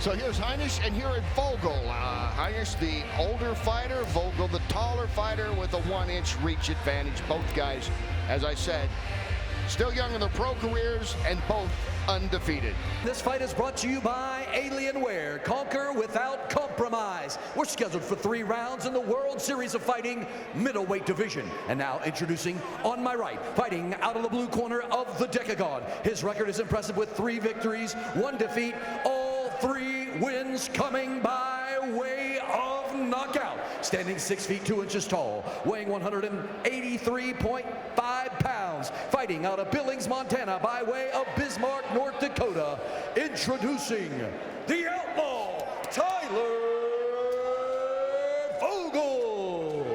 So here's Heinisch, and here at Vogel. Heinisch, the older fighter, Vogel, the taller fighter with a 1-inch reach advantage. Both guys, as I said, still young in their pro careers and both undefeated. This fight is brought to you by Alienware. Conquer without compromise. We're scheduled for 3 rounds in the World Series of Fighting middleweight division. And now introducing on my right, fighting out of the blue corner of the Decagon. His record is impressive with 3 victories, 1 defeat, all 3 wins coming by way of knockout. Standing 6 feet 2 inches tall, weighing 183.5 pounds, fighting out of Billings, Montana by way of Bismarck, North Dakota. Introducing the outlaw, Tyler Vogel.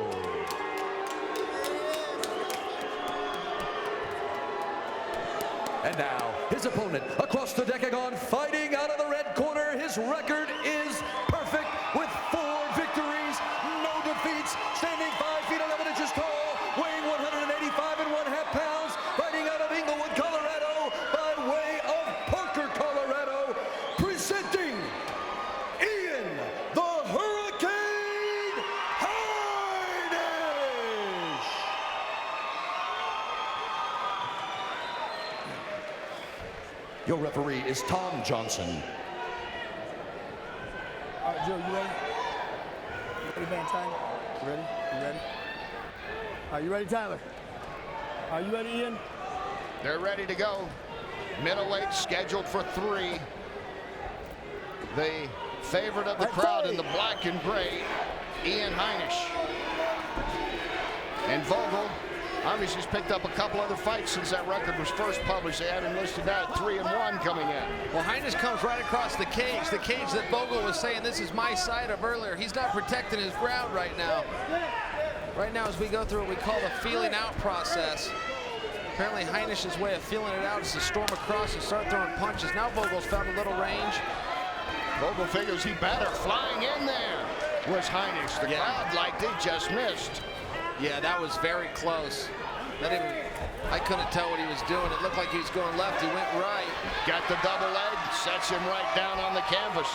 And now, his opponent across the Decagon, fighting out of the red corner. His record is perfect with 4 victories, no defeats, standing 5 feet 11 inches tall, weighing 185.5 pounds, fighting out of Inglewood, Colorado, by way of Parker, Colorado, presenting Ian the Hurricane Heinisch. Your referee is Tom Johnson. All right, Joe, you ready? You ready, man, Tyler? You ready? You ready? Are you ready, Tyler? Are you ready, Ian? They're ready to go. Middleweight scheduled for 3. The favorite of the crowd in the black and gray, Ian Heinisch. And Vogel obviously has picked up a couple other fights since that record was first published. They had him listed at 3-1 coming in. Well, Heinisch comes right across the cage that Vogel was saying this is my side of earlier. He's not protecting his ground right now. Right now, as we go through what we call the feeling out process, apparently Heinisch's way of feeling it out is to storm across and start throwing punches. Now Vogel's found a little range. Vogel figures he better. Flying in there was Heinisch. The crowd liked it, just missed. Yeah, that was very close. I couldn't tell what he was doing. It looked like he was going left. He went right. Got the double leg, sets him right down on the canvas.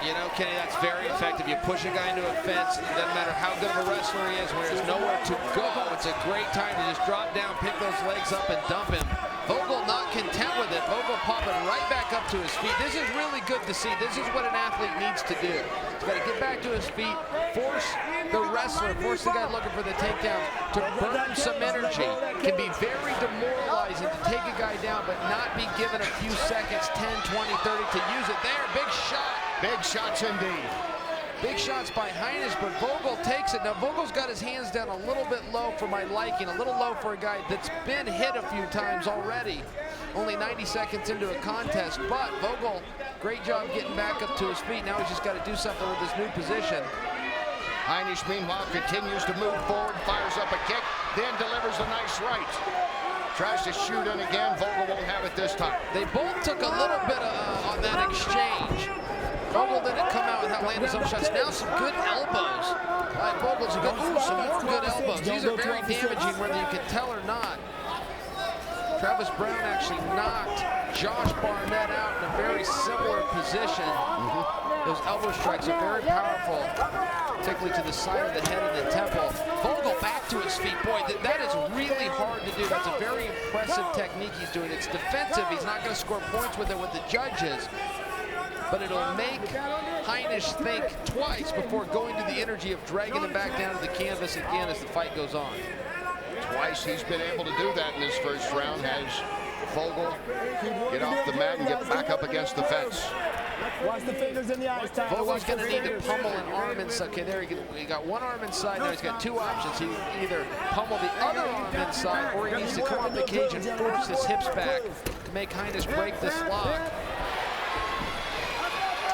You know, Kenny, that's very effective. You push a guy into a fence, it doesn't matter how good of a wrestler he is, when there's nowhere to go, it's a great time to just drop down, pick those legs up, and dump him. Vogel not content with it. Vogel popping right back up to his feet. This is really good to see. This is what an athlete needs to do. He's got to get back to his feet, force the wrestler, force the guy looking for the takedown to burn some energy. Can be very demoralizing to take a guy down, but not be given a few seconds, 10, 20, 30 to use it. There, big shot. Big shots indeed. Big shots by Heinisch, but Vogel takes it. Now, Vogel's got his hands down a little bit low for my liking, a little low for a guy that's been hit a few times already. Only 90 seconds into a contest, but Vogel, great job getting back up to his feet. Now he's just got to do something with his new position. Heinisch, meanwhile, continues to move forward, fires up a kick, then delivers a nice right. Tries to shoot in again. Vogel won't have it this time. They both took a little bit on that exchange. Vogel didn't come out without landing some shots. Now some good elbows. Vogel's some more good elbows. These are very damaging whether you can tell or not. Travis Brown actually knocked Josh Barnett out in a very similar position. Those elbow strikes are very powerful, particularly to the side of the head and the temple. Vogel back to his feet. Boy, that is really hard to do. That's a very impressive technique he's doing. It's defensive. He's not going to score points with it with the judges, but it'll make Heinisch think twice before going to the energy of dragging him back down to the canvas again as the fight goes on. Twice he's been able to do that in this first round. Has Vogel get off the mat and get back up against the fence. Watch the fingers in the eyes, Tyler. Vogel's going to need to pummel an arm inside. Okay, there he got one arm inside. Now he's got 2 options. He can either pummel the other arm inside, or he needs to come off the cage and force his hips back to make Heinisch break this lock.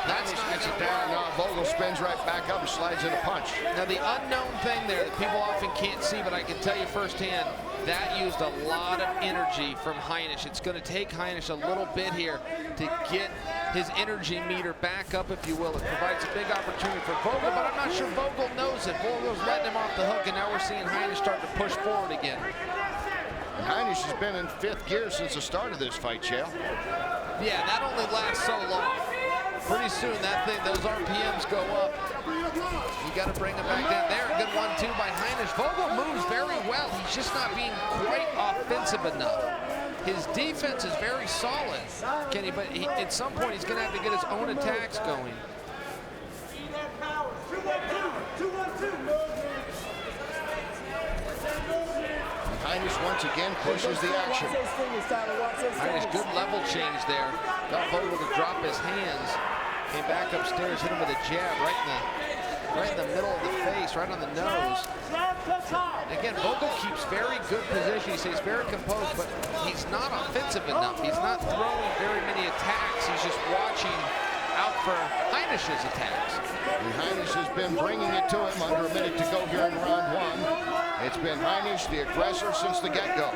That's not gets it down. Now Vogel spins right back up and slides in a punch. Now the unknown thing there that people often can't see, but I can tell you firsthand, that used a lot of energy from Heinisch. It's going to take Heinisch a little bit here to get his energy meter back up, if you will. It provides a big opportunity for Vogel, but I'm not sure Vogel knows it. Vogel's letting him off the hook, and now we're seeing Heinisch start to push forward again. Heinisch has been in 5th gear since the start of this fight, Chael. Yeah, that only lasts so long. pretty soon those RPMs go up. You got to bring him back down there. Good 1-2 by Heinisch. Vogel moves very well. He's just not being quite offensive enough. His defense is very solid, Kenny, but at some point he's going to have to get his own attacks going. Heinisch once again pushes the action. Heinisch, good level change there. Got Vogel to drop his hands. Came back upstairs, hit him with a jab right in the middle of the face, right on the nose. Again, Vogel keeps very good position. He stays very composed, but he's not offensive enough. He's not throwing very many attacks. He's just watching out for Heinisch's attacks. And Heinisch has been bringing it to him under a minute to go here in round one. It's been Heinisch, the aggressor, since the get-go.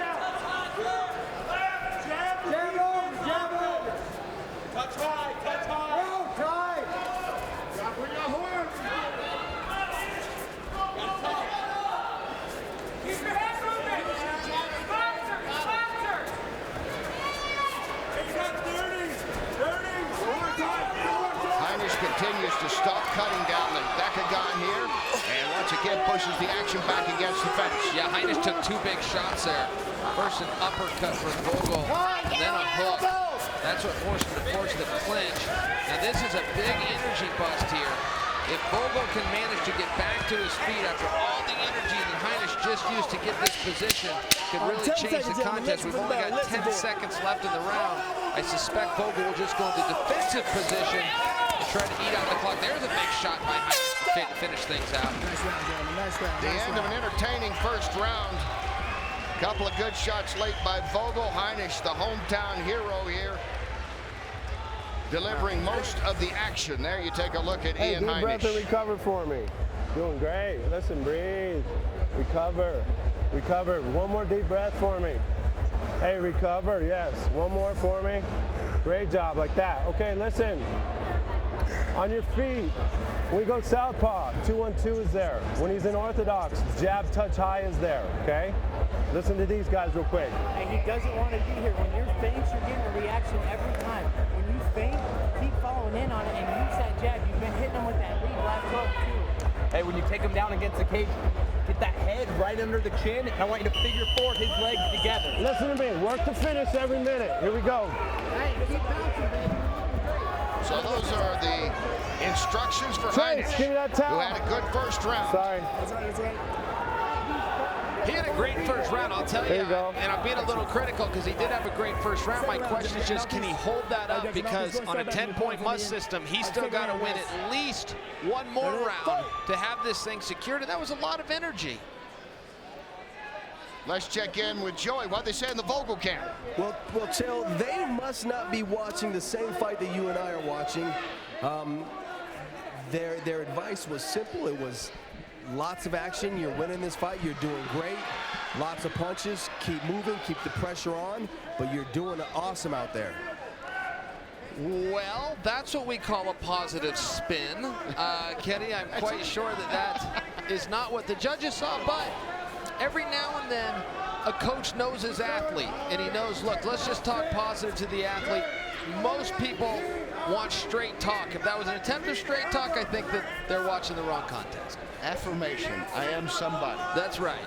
Continues to stop cutting down the decagon here, and once again pushes the action back against the fence. Yeah, Heinisch took two big shots there. First an uppercut for Vogel, and then a hook. That's what forced him to force the clinch. Now this is a big energy bust here. If Vogel can manage to get back to his feet after all the energy that Heinisch just used to get this position, could really change the contest. We've only got 10 seconds left in the round. I suspect Vogel will just go into defensive position and try to eat out the clock. There's a big shot by Heinisch to finish things out. Nice round, gentlemen. Nice round. The end of an entertaining first round. Couple of good shots late by Vogel. Heinisch, the hometown hero here, delivering most of the action. There you take a look at Ian Heinisch. Deep breath and recover for me. Doing great. Listen, breathe. Recover. Recover. One more deep breath for me. Hey, recover. Yes. One more for me. Great job. Like that. Okay, listen. On your feet. When we go southpaw, 2-1-2 is there. When he's in orthodox, jab touch high is there. Okay? Listen to these guys real quick. And he doesn't want to be here. When you're feints, you're getting a reaction every time. When you feint, keep following in on it and use that jab. You've been hitting him with that lead left hook too. Hey, when you take him down against the cage, get that head right under the chin, and I want you to figure forward his legs together. Listen to me. Work to finish every minute. Here we go. Hey, keep bouncing, baby. So those are the instructions for Trace, Heinisch, give me that towel. who had a good first round. Sorry. That's right, that's right. He had a great first round, I'll tell There you. you go. And I'm being a little critical because he did have a great first round. My question is just, can he hold that up? Because on a 10-point must system, he's still got to win at least one more round to have this thing secured. And that was a lot of energy. Let's check in with Joey. What they say in the Vogel camp? Well, Chael, they must not be watching the same fight that you and I are watching. Their advice was simple. It was lots of action. You're winning this fight. You're doing great. Lots of punches. Keep moving. Keep the pressure on. But you're doing awesome out there. Well, that's what we call a positive spin. Kenny, I'm quite sure that is not what the judges saw, but every now and then a coach knows his athlete and he knows, look, let's just talk positive to the athlete. Most people want straight talk. If that was an attempt of straight talk, I think that they're watching the wrong contest. Affirmation. I am somebody. That's right.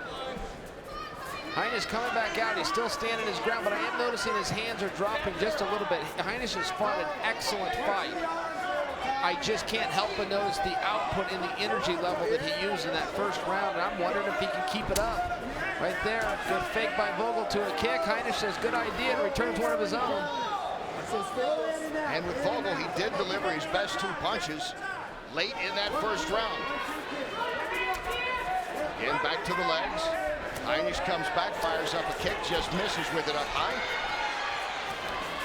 Heinisch coming back out. He's still standing his ground, but I am noticing his hands are dropping just a little bit. Heinisch has fought an excellent fight. I just can't help but notice the output and the energy level that he used in that first round, and I'm wondering if he can keep it up. Right there, good fake by Vogel to a kick. Heinisch says, good idea, and returns one of his own. And with Vogel, he did deliver his best two punches late in that first round. Again, back to the legs. Heinisch comes back, fires up a kick, just misses with it up high.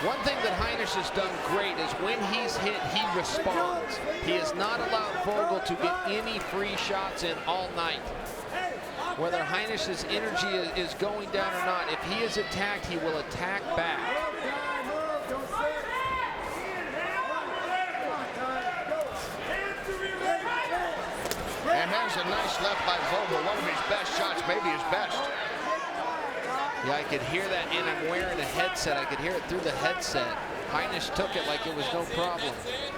One thing that Heinisch has done great is when he's hit, he responds. He has not allowed Vogel to get any free shots in all night. Whether Heinisch's energy is going down or not, if he is attacked, he will attack back. And there's a nice left by Vogel, one of his best shots, maybe his best. Yeah, I could hear that, and I'm wearing a headset. I could hear it through the headset. Heinisch took it like it was no problem.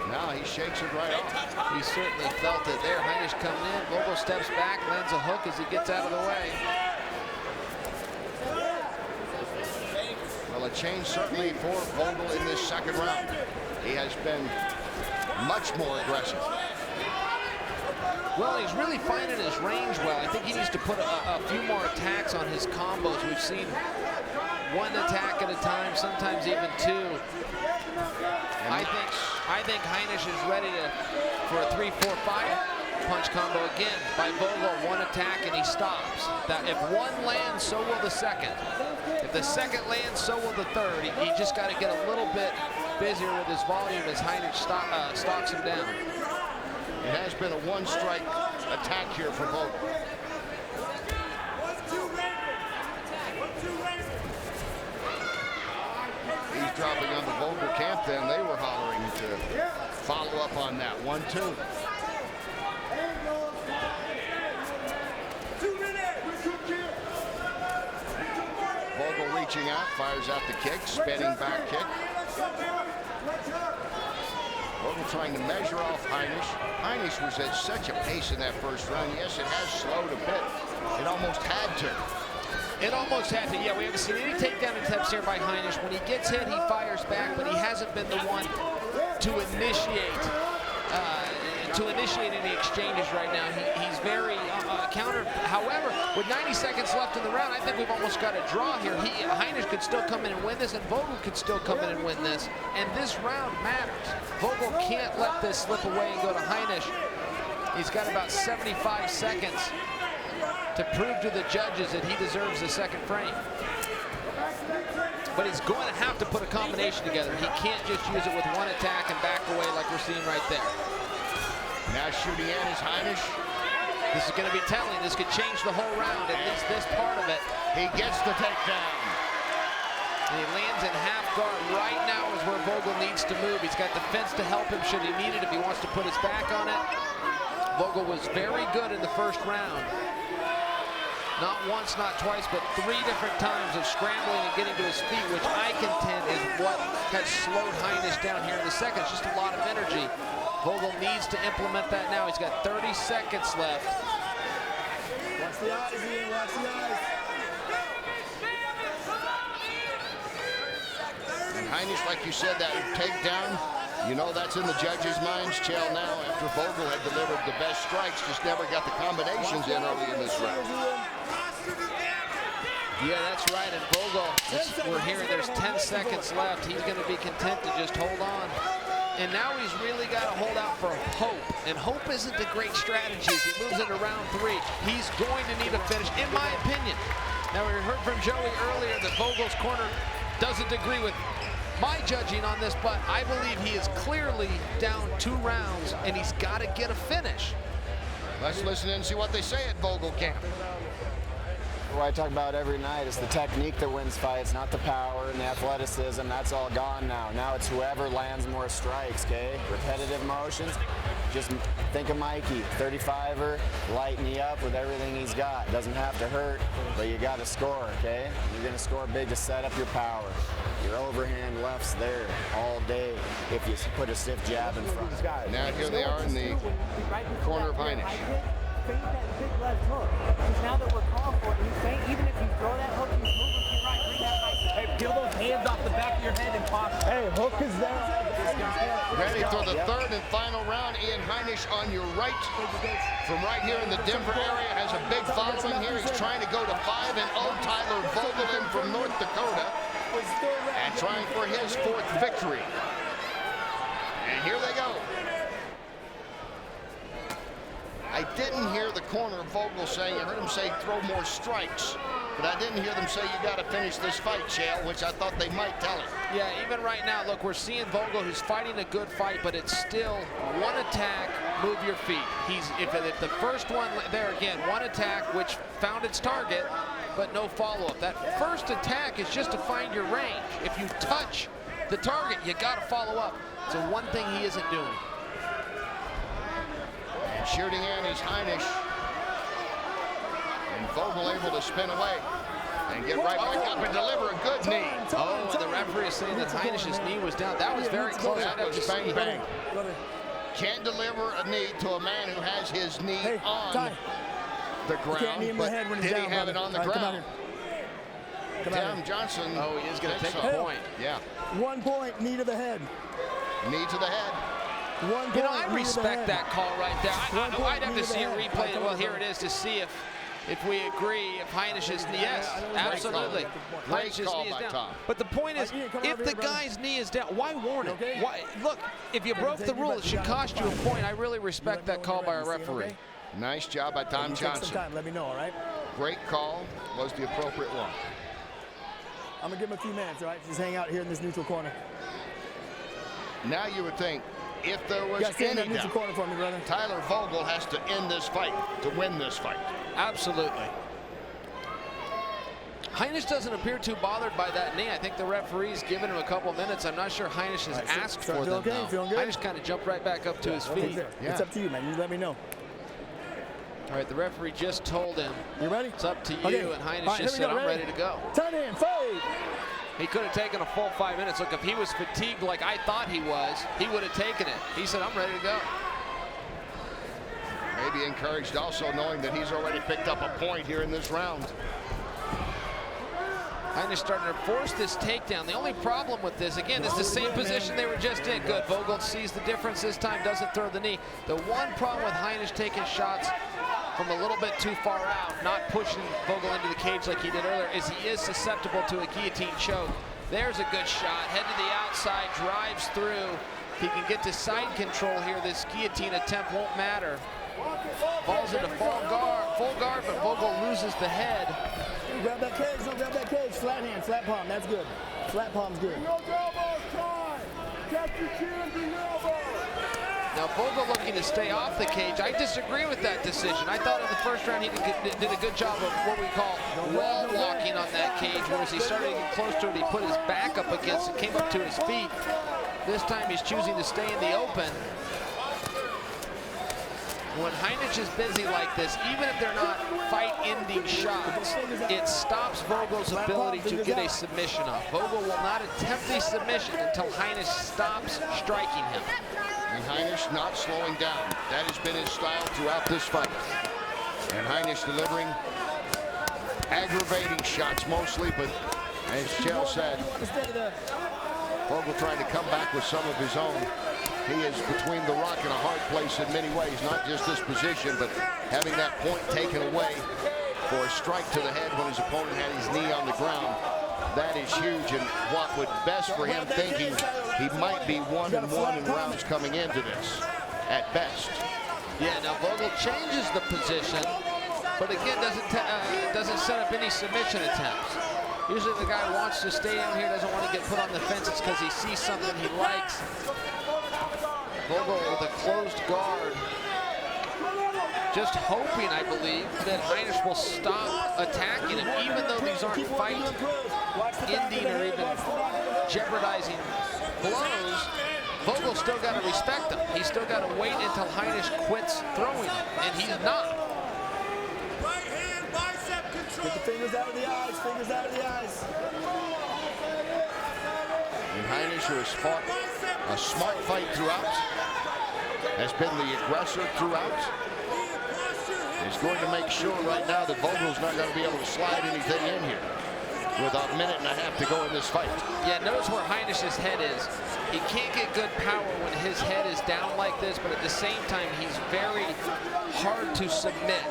Now he shakes it right off. He certainly felt it there. Heinisch coming in. Vogel steps back, lands a hook as he gets out of the way. Well, a change certainly for Vogel in this second round. He has been much more aggressive. Well, he's really finding his range well. I think he needs to put a few more attacks on his combos. We've seen one attack at a time, sometimes even two. I think Heinisch is ready for a 3-4-5 punch combo again by Vogel. One attack and he stops. That if one lands, so will the second. If the second lands, so will the third. He just got to get a little bit busier with his volume as Heinisch stalks him down. It has been a one-strike attack here for Vogel. He's dropping on the Vogel camp then. They were hollering to follow up on that. 1-2. Vogel reaching out, fires out the kick, spinning back kick. Vogel trying to measure off Heinisch. Heinisch was at such a pace in that first round. Yes, it has slowed a bit. It almost had to. It almost had to. Yeah, we haven't seen any takedown attempts here by Heinisch. When he gets hit, he fires back, but he hasn't been the one to initiate any exchanges right now. He's very countered. However, with 90 seconds left in the round, I think we've almost got a draw here. Heinisch could still come in and win this, and Vogel could still come in and win this. And this round matters. Vogel can't let this slip away and go to Heinisch. He's got about 75 seconds to prove to the judges that he deserves the second frame. But he's going to have to put a combination together. He can't just use it with one attack and back away like we're seeing right there. Now shooting in is Heinisch. This is going to be telling. This could change the whole round, at least this part of it. He gets the takedown. And he lands in half guard. Right now is where Vogel needs to move. He's got the fence to help him should he need it if he wants to put his back on it. Vogel was very good in the first round. Not once, not twice, but 3 different times of scrambling and getting to his feet, which I contend is what has slowed Heinisch down here in the second. It's just a lot of energy. Vogel needs to implement that now. He's got 30 seconds left. Watch the eyes, Ian. Watch the eyes. And Heinisch, like you said, that takedown, you know that's in the judges' minds. Chael now, after Vogel had delivered the best strikes, just never got the combinations in early in this round. Yeah, that's right. And Vogel, we're hearing there's 10 seconds left. He's going to be content to just hold on. And now he's really got to hold out for hope. And hope isn't a great strategy as he moves into round 3. He's going to need a finish, in my opinion. Now, we heard from Joey earlier that Vogel's corner doesn't agree with my judging on this, but I believe he is clearly down 2 rounds, and he's got to get a finish. Let's listen in and see what they say at Vogel camp. What I talk about every night is the technique that wins fights, not the power and the athleticism. That's all gone now. Now it's whoever lands more strikes, okay? Repetitive motions. Just think of Mikey, 35er, lighten you up with everything he's got. Doesn't have to hurt, but you got to score, okay? You're going to score big to set up your power. Your overhand left's there all day if you put a stiff jab in front. Now here they are in the corner of Heinisch. Feint that big left hook. Because now that we're calling for it, you feint, even if you throw that hook, you move to your right, bring that right. Hey, peel those hands off the back of your head and pop. Hey, hook is there. Ready for the third and final round. Ian Heinisch on your right. From right here in the Denver area, has a big following here. He's trying to go to 5-0. Tyler Vogel in from North Dakota. And trying for his 4th victory. And here they go. I didn't hear the corner of Vogel saying, I heard him say throw more strikes, but I didn't hear them say you got to finish this fight, Chael, which I thought they might tell him. Yeah, even right now, look, we're seeing Vogel who's fighting a good fight, but it's still one attack, move your feet. If the first one, there again, one attack, which found its target, but no follow-up. That first attack is just to find your range. If you touch the target, you got to follow up. So one thing he isn't doing. Shooting in is Heinisch. And Vogel able to spin away. and get right back up and deliver a good knee. Oh, and the referee is saying that Heinisch's knee was down. That was very close. That was bang, bang. Can't deliver a knee to a man who has his knee on the ground, but did he have it on the ground? Tim Johnson. Oh, he is going to take a point. Yeah. 1 point, knee to the head. Knee to the head. 1 point, You know, I respect that call right there. I'd have to see a replay. Well, here it is to see if we agree, if Heinisch's knee, yes, absolutely. Great call by Tom. But the point is, if the guy's knee is down, why warn him? Why, look, if you broke the rule, it should cost you a point. I really respect that call by a referee. Nice job by Tom Johnson. Let me know, all right? Great call, was the appropriate one. I'm gonna give him a few minutes, all right? Just hang out here in this neutral corner. Now you would think, if there was any any doubt, corner for me, brother. Tyler Vogel has to end this fight to win this fight. Absolutely. Heinisch doesn't appear too bothered by that knee. I think the referee's given him a couple minutes. I'm not sure Heinisch has asked for them now. Heinisch kind of jumped right back up to his feet. It's up to you, man. You let me know. All right, the referee just told him. You ready? It's up to you, and Heinisch just said, I'm ready to go. Time in, fight! He could have taken a full 5 minutes. Look, if he was fatigued like I thought he was, he would have taken it. He said, I'm ready to go. Maybe encouraged also knowing that he's already picked up a point here in this round. Heinisch starting to force this takedown. The only problem with this, again, is the same position they were just in. Good, Vogel sees the difference this time, doesn't throw the knee. The one problem with Heinisch taking shots from a little bit too far out, not pushing Vogel into the cage like he did earlier, is he is susceptible to a guillotine choke. There's a good shot, head to the outside, drives through. If he can get to side control here, this guillotine attempt won't matter. Falls into full guard, but Vogel loses the head. Grab that cage, don't grab that cage. Flat hand, flat palm, that's good. Flat palm's good. Now Vogel looking to stay off the cage. I disagree with that decision. I thought in the first round he did a good job of what we call wall walking on that cage, whereas he started to get close to it, he put his back up against it, came up to his feet. This time he's choosing to stay in the open. When Heinisch is busy like this, even if they're not fight-ending shots, it stops Vogel's ability to get a submission off. Vogel will not attempt a submission until Heinisch stops striking him. And Heinisch not slowing down. That has been his style throughout this fight. And Heinisch delivering aggravating shots mostly, but as Chael said, Vogel trying to come back with some of his own. He is between the rock and a hard place in many ways, not just this position, but having that point taken away for a strike to the head when his opponent had his knee on the ground. That is huge, and what would best for him, thinking he might be 1-1 in rounds coming into this, at best. Yeah, now Vogel changes the position, but again doesn't set up any submission attempts. Usually the guy wants to stay down here, doesn't want to get put on the fences because he sees something he likes. Vogel with a closed guard, just hoping, I believe, that Heinisch will stop attacking him, even though these aren't fight-ending or even jeopardizing blows. Vogel's still got to respect him. He's still got to wait until Heinisch quits throwing him, and he's not. Right hand, bicep control. Get the fingers out of the eyes, fingers out of the eyes. And Heinisch, who has fought a smart fight throughout, has been the aggressor throughout, is going to make sure right now that Vogel's not going to be able to slide anything in here with a minute and a half to go in this fight. Yeah, notice where Heinisch's head is. He can't get good power when his head is down like this, but at the same time, he's very hard to submit.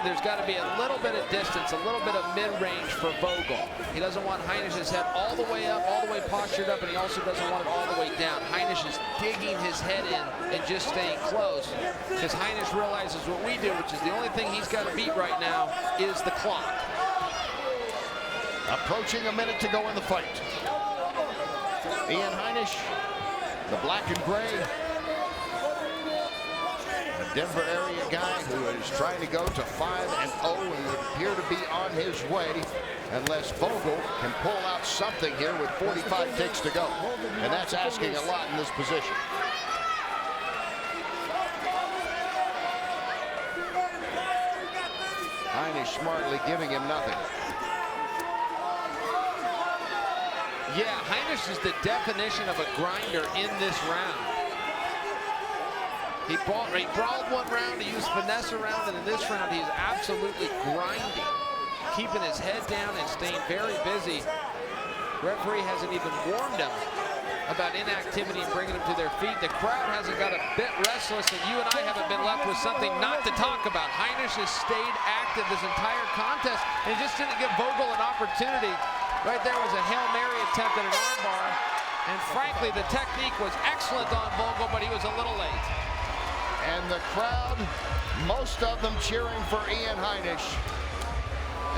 There's got to be a little bit of distance, a little bit of mid-range for Vogel. He doesn't want Heinisch's head all the way up, all the way postured up, and he also doesn't want it all the way down. Heinisch is digging his head in and just staying close, because Heinisch realizes what we do, which is the only thing he's got to beat right now is the clock. Approaching a minute to go in the fight. Ian Heinisch, the black and gray, a Denver area guy who is trying to go to 5-0 and would appear to be on his way unless Vogel can pull out something here with 45 ticks to go. And that's asking a lot in this position. Heinisch Heinisch smartly giving him nothing. Yeah, Heinisch is the definition of a grinder in this round. He brawled one round, he used finesse around, and in this round he's absolutely grinding, keeping his head down and staying very busy. Referee hasn't even warned him about inactivity and bringing them to their feet. The crowd hasn't got a bit restless, and you and I haven't been left with something not to talk about. Heinisch has stayed active this entire contest and just didn't give Vogel an opportunity. Right there was a Hail Mary attempt at an armbar, and frankly, the technique was excellent on Vogel, but he was a little late. And the crowd, most of them cheering for Ian Heinisch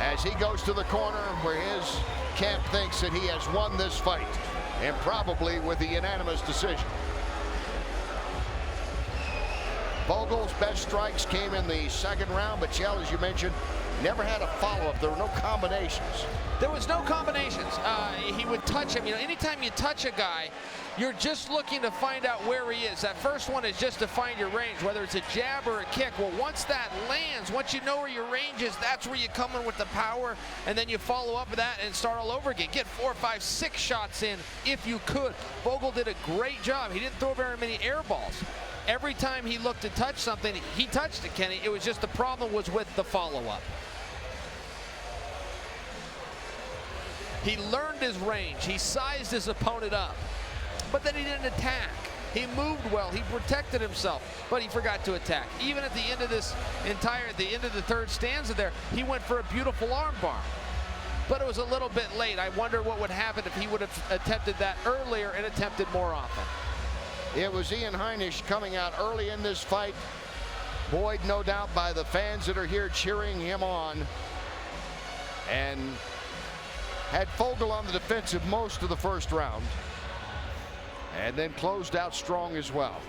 as he goes to the corner where his camp thinks that he has won this fight, and probably with a unanimous decision. Vogel's best strikes came in the second round, but Chell, as you mentioned, never had a follow-up. There were no combinations. There was no combinations. He would touch him. You know, anytime you touch a guy, you're just looking to find out where he is. That first one is just to find your range, whether it's a jab or a kick. Well, once that lands, once you know where your range is, that's where you come in with the power, and then you follow up with that and start all over again. Get 4, 5, 6 shots in if you could. Vogel did a great job. He didn't throw very many air balls. Every time he looked to touch something, he touched it, Kenny. It was just the problem was with the follow-up. He learned his range. He sized his opponent up, but then he didn't attack. He moved well. He protected himself, but he forgot to attack. Even at the end of the end of the third stanza there, he went for a beautiful armbar, but it was a little bit late. I wonder what would happen if he would have attempted that earlier and attempted more often. It was Ian Heinisch coming out early in this fight, buoyed no doubt by the fans that are here cheering him on, and had Vogel on the defensive most of the first round, and then closed out strong as well.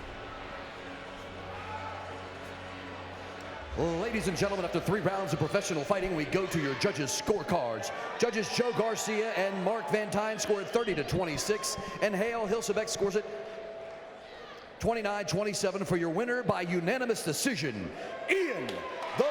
Ladies and gentlemen, after 3 rounds of professional fighting, we go to your judges' scorecards. Judges Joe Garcia and Mark Van Tine scored 30-26, and Hale Hilsebeck scores it 29-27 for your winner by unanimous decision, Ian the